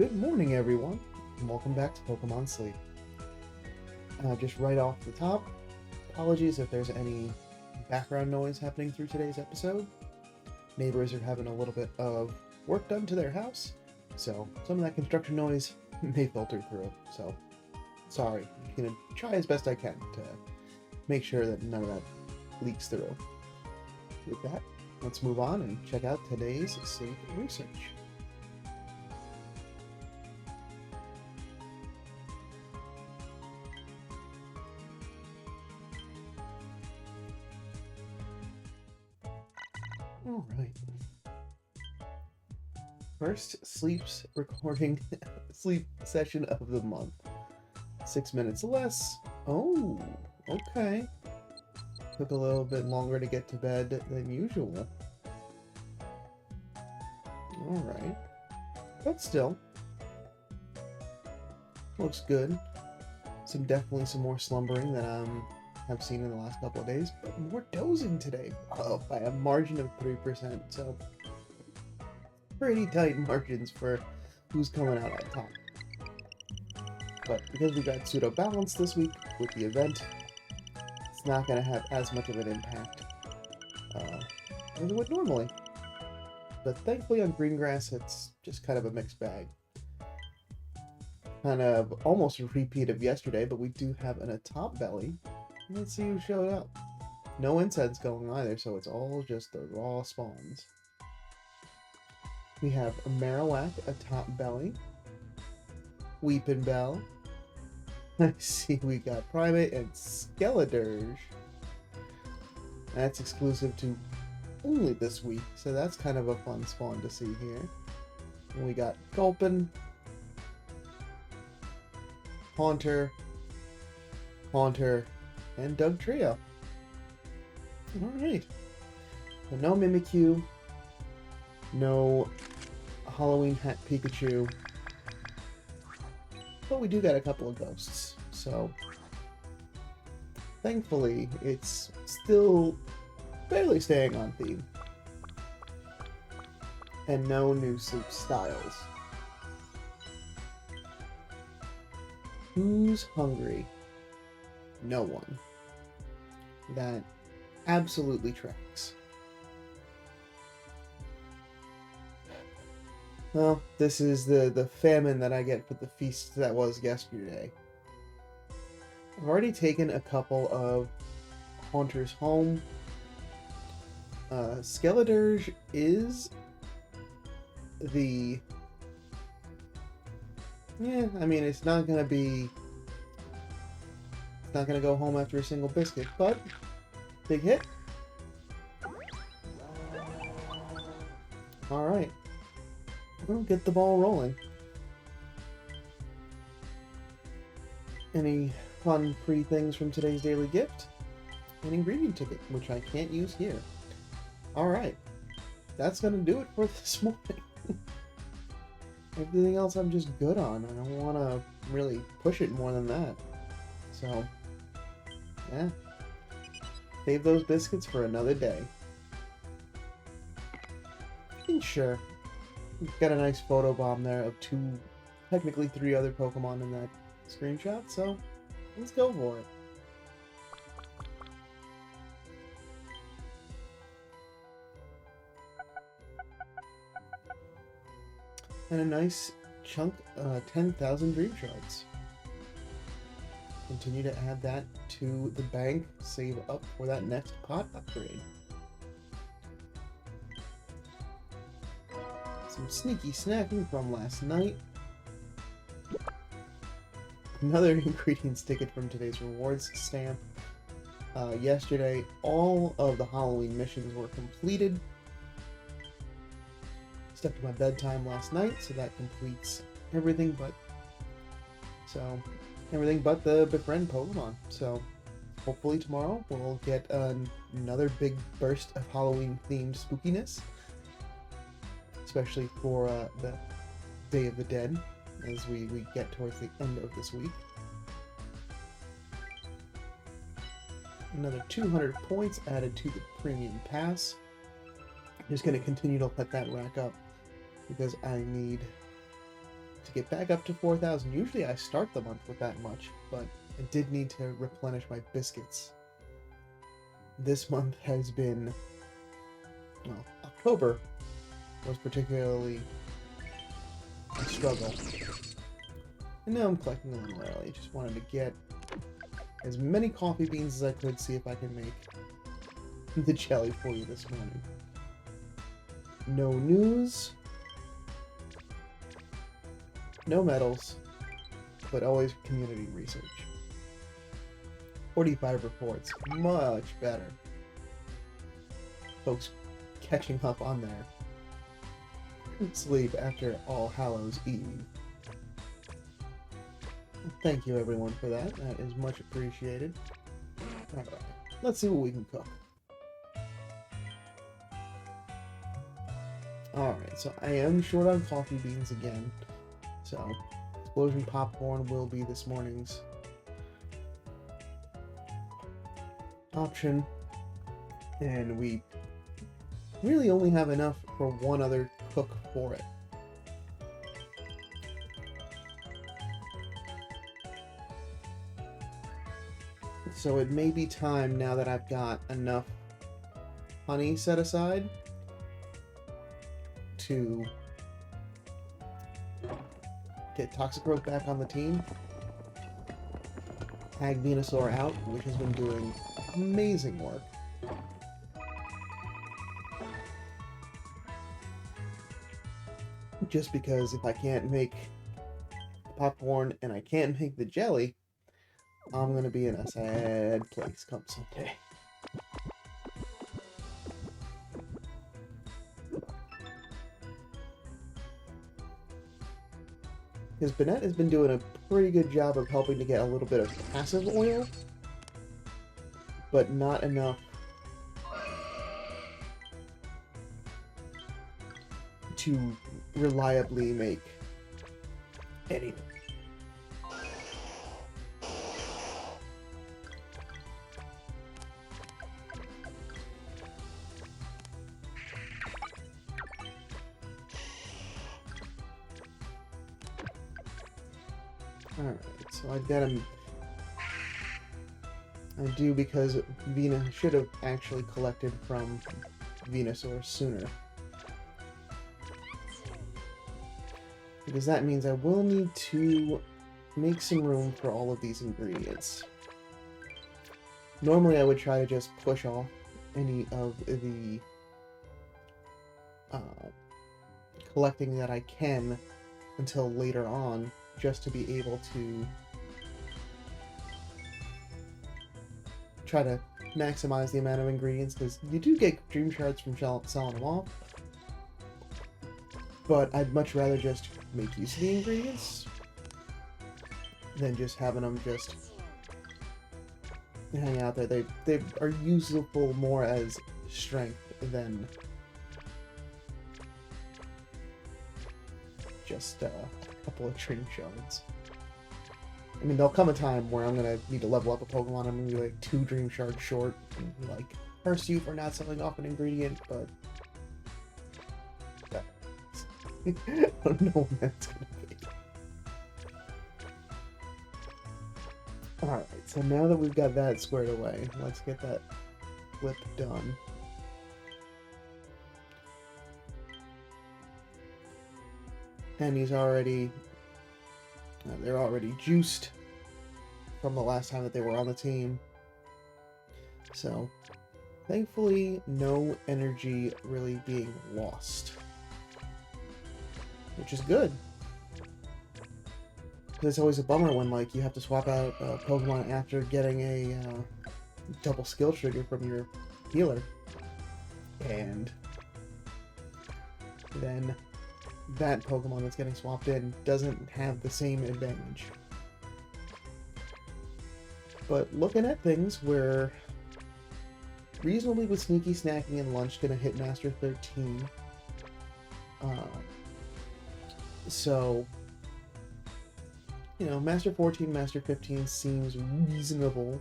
Good morning, everyone, and welcome back to Pokemon Sleep. Just right off the top, apologies if there's any background noise happening through today's episode. Neighbors are having a little bit of work done to their house, so some of that construction noise may filter through. So, sorry. I'm gonna try as best I can to make sure that none of that leaks through. With that, let's move on and check out today's sleep research. All right. First sleep session of the month. 6 minutes less. Oh, okay. Took a little bit longer to get to bed than usual. All right. But still, looks good. Definitely some more slumbering than I've seen in the last couple of days, but more dozing today by a margin of 3%. So pretty tight margins for who's coming out on top. But because we got pseudo balance this week with the event, it's not going to have as much of an impact as it would normally. But thankfully on green grass, it's just kind of a mixed bag. Kind of almost a repeat of yesterday, but we do have a top belly. Let's see who showed up. No incense going either, so it's all just the raw spawns. We have a Marowak, a top belly. Weepin' Bell. I see we got Primate and Skeledirge. That's exclusive to only this week, so that's kind of a fun spawn to see here. And we got Gulpin, Haunter, and Dugtrio. Alright. So no Mimikyu, no Halloween Hat Pikachu, but we do got a couple of ghosts, so thankfully it's still barely staying on theme. And no new sleep styles. Who's hungry? No one. That absolutely tracks. Well, this is the famine that I get for the feast that was yesterday. I've already taken a couple of Haunters home. Skeledirge is the... Yeah, I mean, it's not gonna go home after a single biscuit, but big hit. Alright. We'll get the ball rolling. Any fun free things from today's daily gift? An ingredient ticket, which I can't use here. Alright. That's gonna do it for this morning. Everything else I'm just good on. I don't want to really push it more than that. So, yeah. Save those biscuits for another day. And sure. We've got a nice photo bomb there of technically three other Pokemon in that screenshot, so let's go for it. And a nice chunk, 10,000 Dream Shards. Continue to add that to the bank, save up for that next pot upgrade. Some sneaky snacking from last night. Another ingredients ticket from today's rewards stamp. Yesterday, all of the Halloween missions were completed. Stuck to my bedtime last night, so that completes everything but the befriend Pokemon. So hopefully tomorrow we'll get another big burst of Halloween themed spookiness, especially for the Day of the Dead as we get towards the end of this week. Another 200 points added to the premium pass. I'm just going to continue to let that rack up because I need to get back up to 4,000. Usually I start the month with that much, but I did need to replenish my biscuits. This month has been, well, October was particularly a struggle. And now I'm collecting a little early. Just wanted to get as many coffee beans as I could, see if I can make the jelly for you this morning. No news. No medals. But always community research. 45 reports. Much better. Folks catching up on their sleep after All Hallows Eve. Thank you everyone for that. That is much appreciated. Alright, let's see what we can cook. Alright, so I am short on coffee beans again. So, explosion popcorn will be this morning's option. And we really only have enough for one other cook for it. So it may be time, now that I've got enough honey set aside, to get Toxicroak back on the team. Tag Venusaur out, which has been doing amazing work. Just because if I can't make popcorn and I can't make the jelly, I'm gonna be in a sad place come Sunday. Because Bennett has been doing a pretty good job of helping to get a little bit of passive oil, but not enough to reliably make anything. Alright, so I've got him. I do, because Vena should have actually collected from Venusaur sooner. Because that means I will need to make some room for all of these ingredients. Normally I would try to just push off any of the collecting that I can until later on, just to be able to try to maximize the amount of ingredients, because you do get dream shards from selling them off, but I'd much rather just make use of the ingredients than just having them just hang out there. They are useful more as strength than just a couple of dream shards. I mean, there'll come a time where I'm gonna need to level up a Pokemon. I'm gonna be like 2 dream shards short, and like curse you for not selling off an ingredient, but I don't know when that's gonna be. Alright, so now that we've got that squared away, let's get that flip done. And he's already... they're already juiced from the last time that they were on the team. So, thankfully, no energy really being lost. Which is good. It's always a bummer when, like, you have to swap out Pokemon after getting a double skill trigger from your healer. And then that Pokemon that's getting swapped in doesn't have the same advantage. But looking at things, we're reasonably with Sneaky Snacking and Lunch gonna hit Master 13. So, you know, Master 14, Master 15 seems reasonable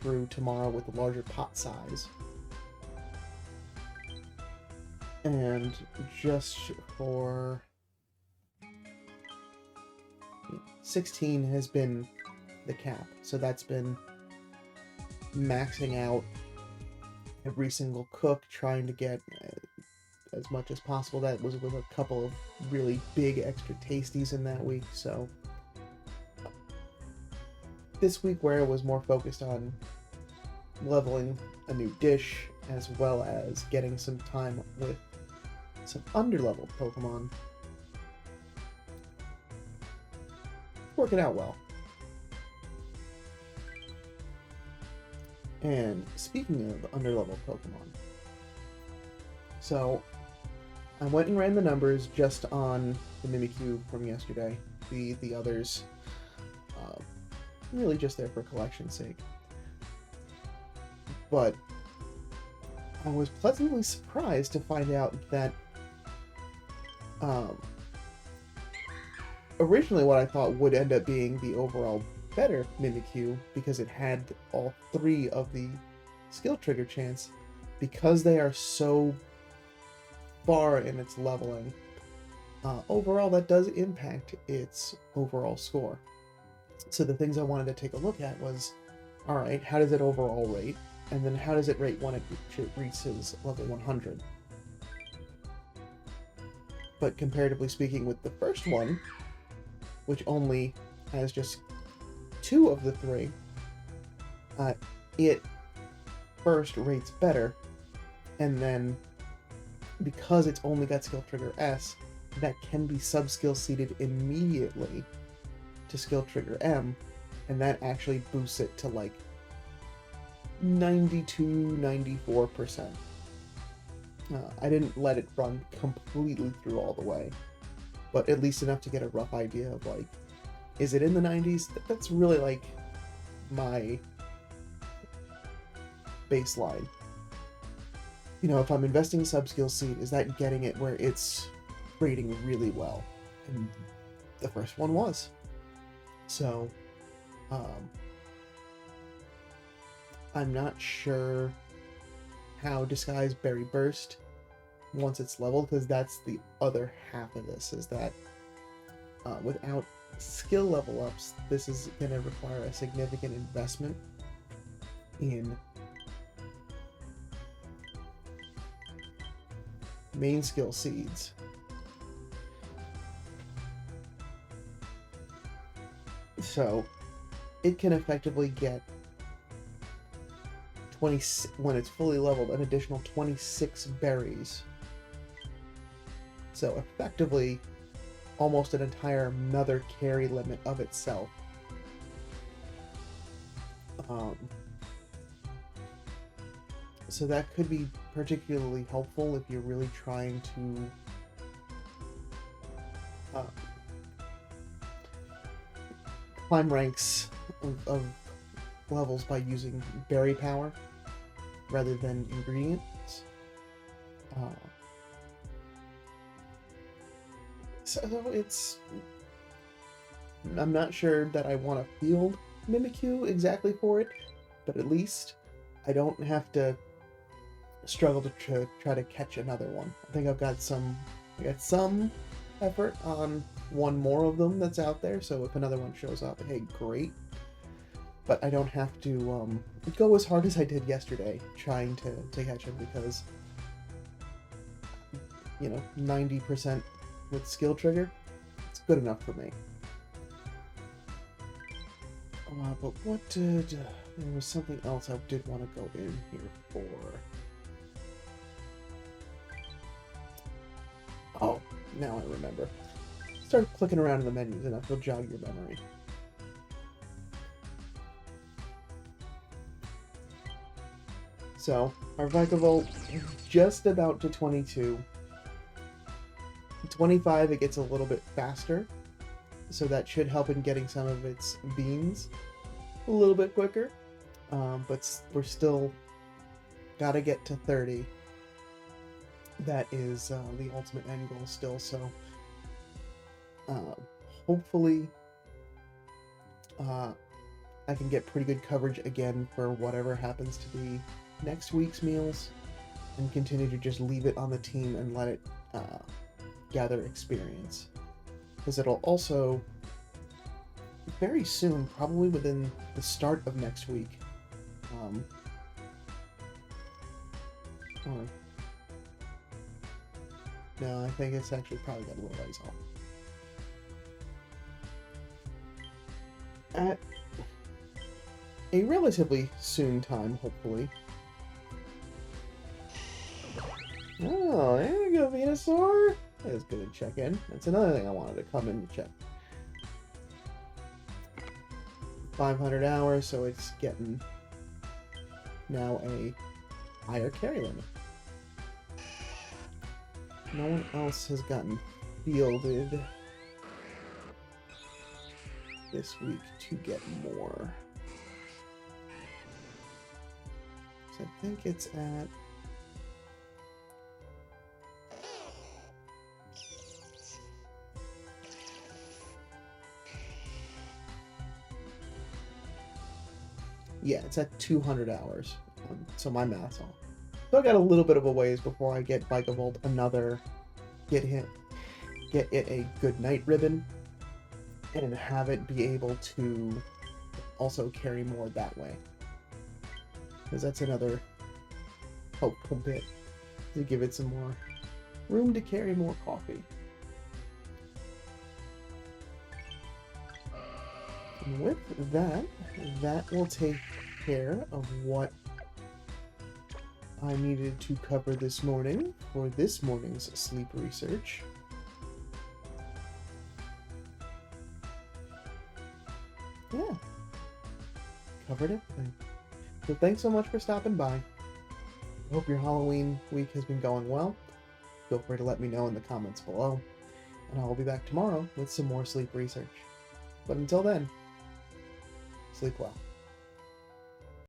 through tomorrow with the larger pot size. And just for 16 has been the cap. So that's been maxing out every single cook, trying to get as much as possible. That was with a couple of really big extra tasties in that week. So this week, where it was more focused on leveling a new dish as well as getting some time with some underleveled Pokemon, working out well. And speaking of underleveled Pokemon, so I went and ran the numbers just on the Mimikyu from yesterday. The others, really just there for collection's sake. But I was pleasantly surprised to find out that originally what I thought would end up being the overall better Mimikyu, because it had all 3 of the skill trigger chance, because they are so far in its leveling, overall that does impact its overall score. So the things I wanted to take a look at was, alright, how does it overall rate? And then how does it rate when it reaches level 100? But comparatively speaking with the first one, which only has just 2 of the 3, it first rates better, and then because it's only got skill trigger S, that can be sub-skill seeded immediately to skill trigger M, and that actually boosts it to like 92-94%. I didn't let it run completely through all the way, but at least enough to get a rough idea of like, is it in the 90s? That's really like my baseline. You know, if I'm investing sub-skill seed, is that getting it where it's rating really well? And the first one was. So, I'm not sure how Disguise Berry Burst, once it's leveled, because that's the other half of this, is that without skill level ups, this is going to require a significant investment in main skill seeds. So it can effectively get 20, when it's fully leveled, an additional 26 berries. So effectively almost an entire another carry limit of itself. So that could be particularly helpful if you're really trying to climb ranks of levels by using berry power rather than ingredients. So it's... I'm not sure that I want to field Mimikyu exactly for it, but at least I don't have to struggle to try to catch another one. I think I got some effort on one more of them that's out there, so if another one shows up, hey, great. But I don't have to go as hard as I did yesterday trying to catch him, because, you know, 90% with skill trigger, it's good enough for me. But what did... there was something else I did want to go in here for. Oh, now I remember. Start clicking around in the menus and it'll jog your memory. So, our Vikavolt just about to 22. 25, it gets a little bit faster, so that should help in getting some of its beans a little bit quicker. But we're still gotta get to 30. That is the ultimate end goal still, so hopefully I can get pretty good coverage again for whatever happens to be next week's meals, and continue to just leave it on the team and let it gather experience, because it'll also very soon, probably within the start of next week. Or, no, I think it's actually probably got a little ways off. At a relatively soon time, hopefully. Oh, there you go, Venusaur. That's good to check in. That's another thing I wanted to come in to check. 500 hours, so it's getting now a higher carry limit. No one else has gotten fielded this week to get more. So I think it's at... yeah, it's at 200 hours. So my math's off. So I got a little bit of a ways before I get Vikavolt another, get it a good night ribbon, and have it be able to also carry more that way. Because that's another hopeful bit, to give it some more room to carry more coffee. And with that, that will take care of what I needed to cover this morning for this morning's sleep research. Yeah, covered everything. So thanks so much for stopping by. I hope your Halloween week has been going well. Feel free to let me know in the comments below, and I'll be back tomorrow with some more sleep research. But until then, sleep well.